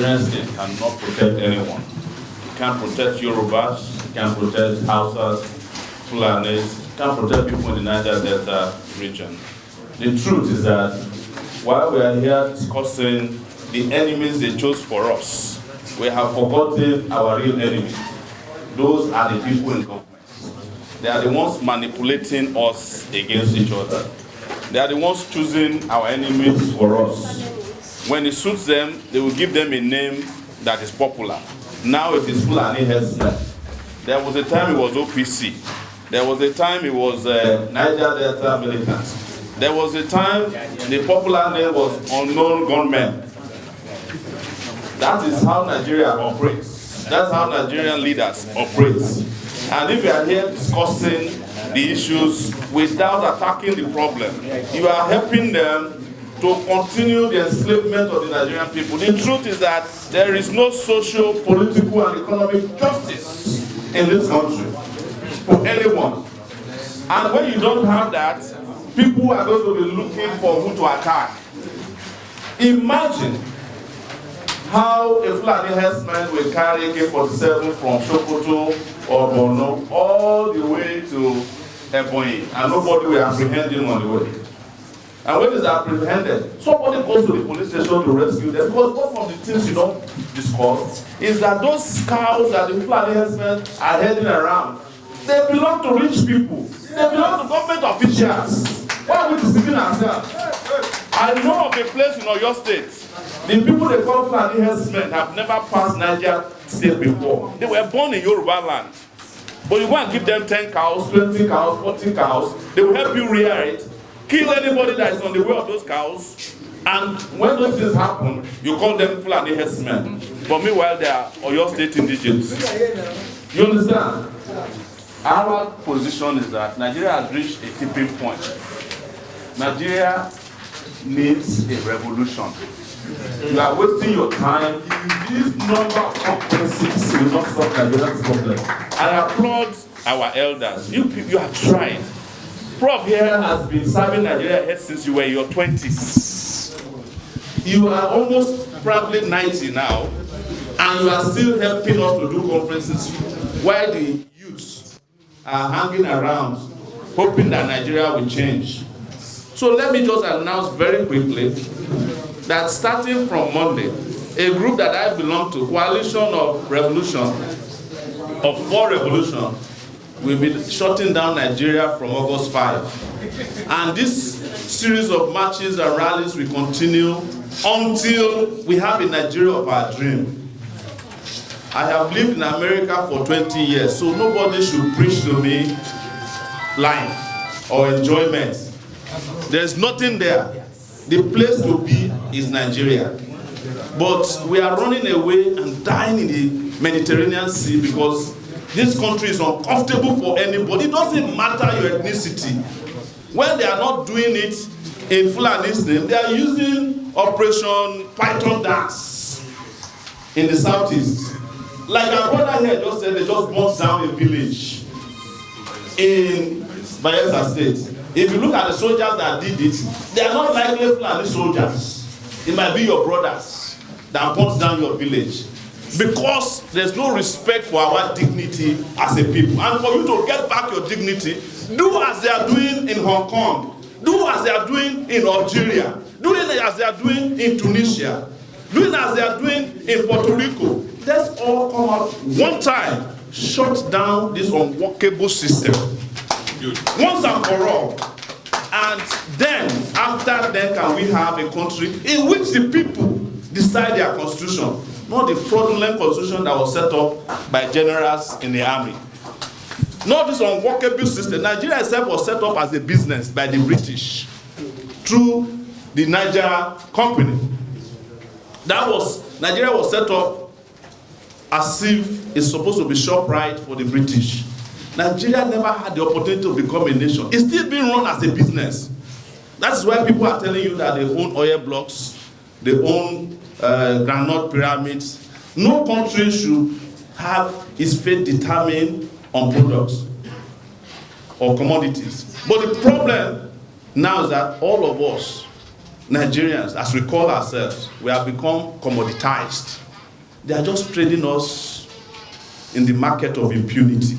Nigerian state cannot protect anyone. It can't protect Yorubas, it can't protect Hausas, Fulanis, it can't protect people in the Niger Delta region. The truth is that while we are here discussing the enemies they chose for us, we have forgotten our real enemies. Those are the people in government. They are the ones manipulating us against each other. They are the ones choosing our enemies for us. When it suits them, they will give them a name that is popular. Now it is Fulani herdsmen. There was a time it was OPC. There was a time it was Niger Delta militants. There was a time the popular name was unknown gunmen. That is how Nigeria operates. That's how Nigerian leaders operate. And if you are here discussing the issues without attacking the problem, you are helping them to continue the enslavement of the Nigerian people. The truth is that there is no social, political, and economic justice in this country for anyone. And when you don't have that, people are going to be looking for who to attack. Imagine how a Fulani herdsman will carry AK-47 from Sokoto or Borno all the way to Ebonyi, and nobody will apprehend him on the way. And when he's apprehended, somebody goes to the police station to rescue them, because one of the things you don't discuss is that those cows that the Fulani herdsmen are heading around, they belong to rich people. They belong to government officials. Why are we deceiving ourselves? I know of a place in Oyo State. The people they call Fulani herdsmen have never passed Niger State before. They were born in Yoruba land. But you go and give them 10 cows, 20 cows, 40 cows, they will help you rear it, kill anybody that is on the way of those cows, and when those things happen, you call them Fulani herdsmen. But meanwhile, they are Oyo State indigenous. You understand? Our position is that Nigeria has reached a tipping point. Nigeria needs a revolution. You are wasting your time. This number of conferences will not solve Nigeria's problem. I applaud our elders. You have tried. Prof here has been serving Nigeria since you were in your 20s. You are almost probably 90 now, and you are still helping us to do conferences while the youths are hanging around, hoping that Nigeria will change. So let me just announce very quickly that starting from Monday, a group that I belong to, Coalition of Revolution, of 4 Revolution, will be shutting down Nigeria from August 5. And this series of marches and rallies will continue until we have a Nigeria of our dream. I have lived in America for 20 years, so nobody should preach to me life or enjoyment. There's nothing there. The place to be is Nigeria. But we are running away and dying in the Mediterranean Sea because this country is uncomfortable for anybody. It doesn't matter your ethnicity. When they are not doing it in Fulani's name, they are using Operation Python Dance in the southeast. Like our brother here just said, they just burnt down a village in Bayelsa State. If you look at the soldiers that did it, they are not likely Fulani soldiers. It might be your brothers that burnt down your village. Because there's no respect for our dignity as a people. And for you to get back your dignity, do as they are doing in Hong Kong. Do as they are doing in Algeria. Do it as they are doing in Tunisia. Do it as they are doing in Puerto Rico. Let's all come out one time, shut down this unworkable system. Once and for all. And then, after then, can we have a country in which the people decide their constitution, not the fraudulent constitution that was set up by generals in the army. Not this unworkable system. Nigeria itself was set up as a business by the British through the Niger Company. Nigeria was set up as if it's supposed to be ShopRite for the British. Nigeria never had the opportunity to become a nation. It's still being run as a business. That's why people are telling you that they own oil blocks, they own groundnut pyramids. No country should have its fate determined on products or commodities. But the problem now is that all of us, Nigerians, as we call ourselves, we have become commoditized. They are just trading us in the market of impunity.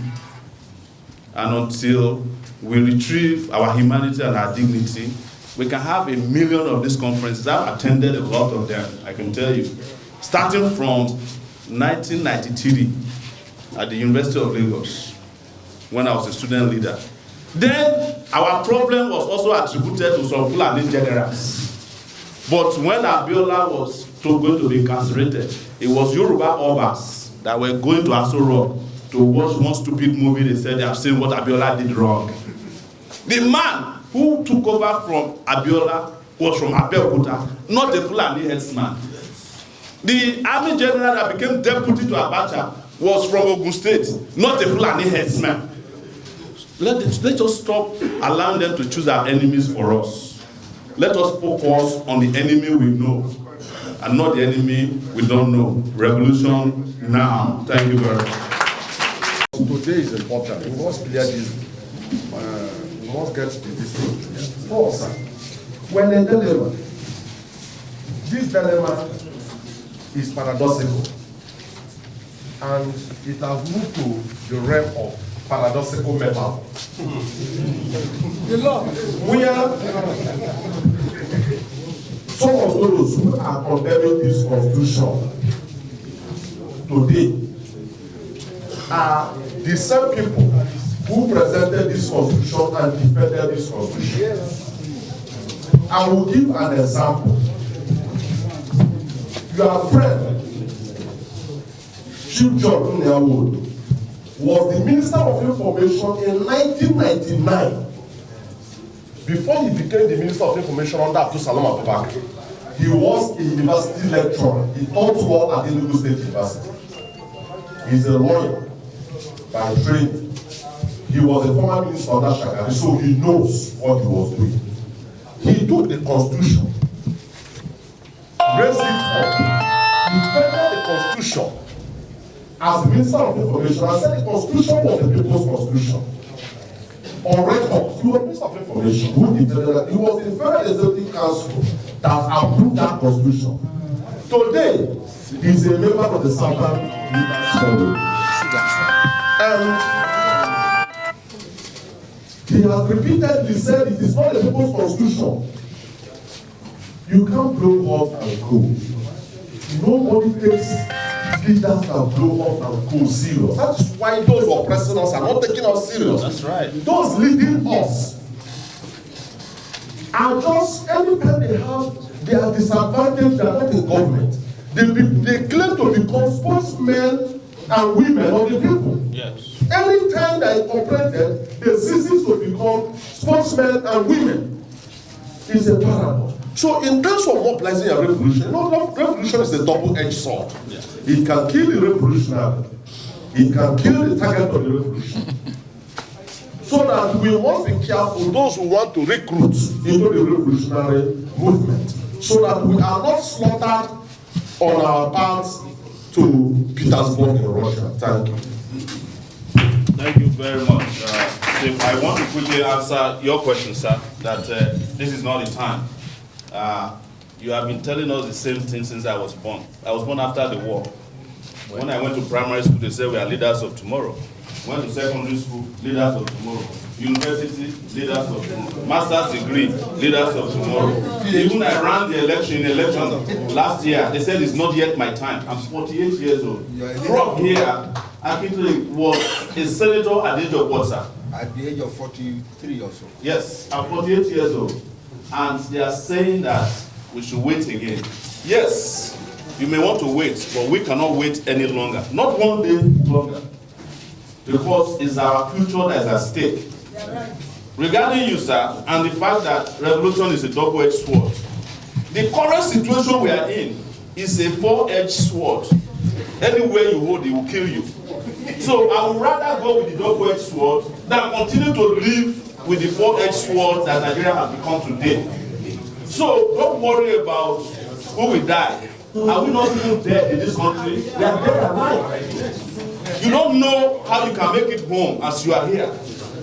And until we retrieve our humanity and our dignity, we can have 1 million of these conferences. I've attended a lot of them, I can tell you. Starting from 1993 at the University of Lagos, when I was a student leader. Then our problem was also attributed to some Fulani generals. But when Abiola was going to be incarcerated, it was Yoruba Obas that were going to Aso Rock to watch one stupid movie. They said they have seen what Abiola did wrong. The man who took over from Abiola was from Abeokuta, not the Fulani headsman. The army general that became deputy to Abacha was from Ogun State, not the Fulani headsman. Let us stop allowing them to choose our enemies for us. Let us focus on the enemy we know and not the enemy we don't know. Revolution now. Thank you very much. Today is important. We must clear this. We must get to this thing. First, when a dilemma, this dilemma is paradoxical, and it has moved to the realm of paradoxical metaphor. We are some of those who are condemning this constitution today are the same people who presented this constitution and defended this constitution. I will give an example. Your friend, Chief John Nyawood, was the Minister of Information in 1999. Before he became the Minister of Information under Abdul Salam Abubakar, he was a university lecturer. He taught law at Enugu State University. He's a lawyer by training. He was a former minister under Shagari, so he knows what he was doing. He took the Constitution, raised it up, defended the Constitution as the Minister of Information, and said the Constitution was the people's Constitution. On record, he was Minister of Information who defended that. He was the Federal Executive Council that approved that Constitution. Today, he is a member of the Salvage. And he has repeatedly said it is not the people's Constitution. You can't blow hot and cool. Nobody takes leaders that blow up and cool serious. That is why those oppressing us are not taking us serious. That's right. Those leading us are just, anytime they are disadvantaged, they are not in government. They claim to become spokesmen and women of the people. Yes. Anytime they are operated, they cease to become spokesmen and women. It's a paradox. So in terms of mobilizing a revolution, you know, revolution is a double-edged sword. Yeah. It can kill the revolutionary. It can kill the target of the revolution. So that we must be careful, those who want to recruit into the revolutionary movement, so that we are not slaughtered on our path to Petersburg in Russia. Thank you. Thank you very much. I want to quickly answer your question, sir, that this is not the time. You have been telling us the same thing since I was born. I was born after the war. When I went to primary school, they said we are leaders of tomorrow. Went to secondary school, leaders of tomorrow. University, leaders of tomorrow. Master's degree, leaders of tomorrow. Even I ran the election last year. They said it's not yet my time. I'm 48 years old. From here, actually was a senator at the age of what, sir? At the age of 43 or so. Yes, I'm 48 years old. And they are saying that we should wait again. Yes, you may want to wait, but we cannot wait any longer. Not one day longer. Because it's our future that is at stake. Regarding you, sir, and the fact that revolution is a double-edged sword, the current situation we are in is a four-edged sword. Anywhere you hold, it will kill you. So I would rather go with the double-edged sword than continue to live with the four-edged sword that Nigeria has become today. So don't worry about who will die. Are we not even dead in this country? We are dead alive. You don't know how you can make it home as you are here.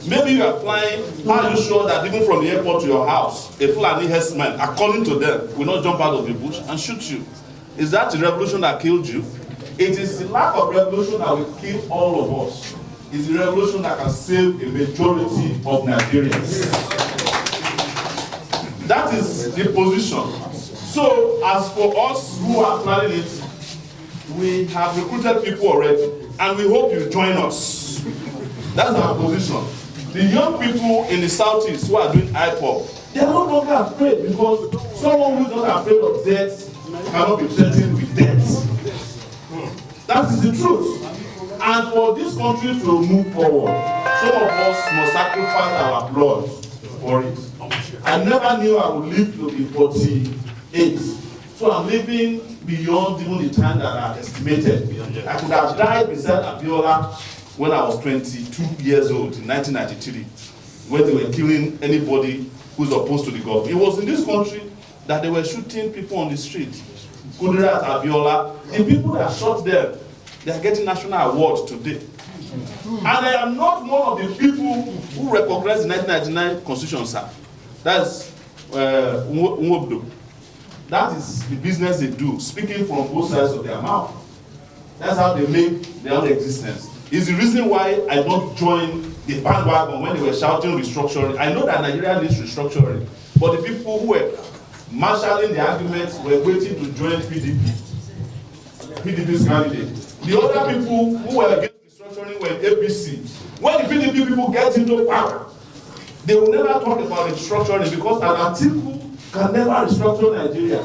Maybe you are flying. How are you sure that even from the airport to your house, a Fulani herdsman, according to them, will not jump out of the bush and shoot you? Is that the revolution that killed you? It is the lack of revolution that will kill all of us. It's the revolution that can save a majority of Nigerians. That is the position. So, as for us who are planning it, we have recruited people already, and we hope you join us. That's our position. The young people in the southeast who are doing IPOP, they are no longer afraid, because someone who is not afraid of death cannot be threatened with death. That is the truth. And for this country to move forward, some of us must sacrifice our blood for it. I never knew I would live to be 48. So I'm living beyond even the time that I estimated. I could have died beside Abiola when I was 22 years old in 1993, when they were killing anybody who's opposed to the government. It was in this country that they were shooting people on the street. Kudrat, Abiola, the people that shot them, they are getting national awards today. And I am not one of the people who recognized the 1999 constitution, sir. That's Nwobdo. That is the business they do, speaking from both sides of their mouth. That's how they make their own existence. It's the reason why I don't join the bandwagon when they were shouting restructuring. I know that Nigeria needs restructuring, but the people who were marshalling the arguments were waiting to join PDP's candidate. The other people who were against restructuring were APC. When the PDP people get into power, they will never talk about restructuring, because an article can never restructure Nigeria.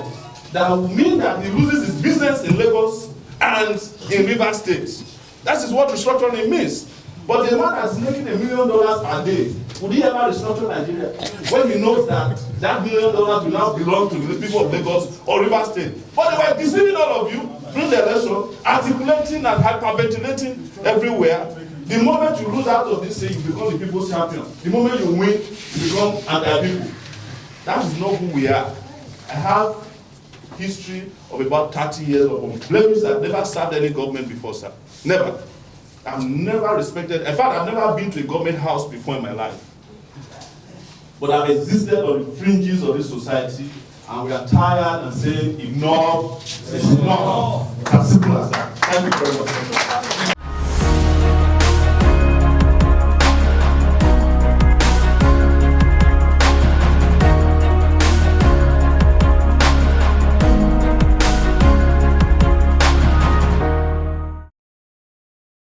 That will mean that he loses his business in Lagos and in Rivers State. That is what restructuring means. But the man that's making $1 million per day, would he ever restructure Nigeria? When he knows that that $1 million will now belong to the people of Lagos or Rivers State. But they were deceiving all of you during the election, articulating and hyperventilating everywhere. The moment you lose out of this thing, you become the people's champion. The moment you win, you become anti-people. That is not who we are. I have history of about 30 years of blemish. I've never served any government before, sir. Never. I've never respected, in fact, I've never been to a government house before in my life. But I've existed on the fringes of this society, and we are tired and saying, enough is enough. As simple as that. Thank you very much.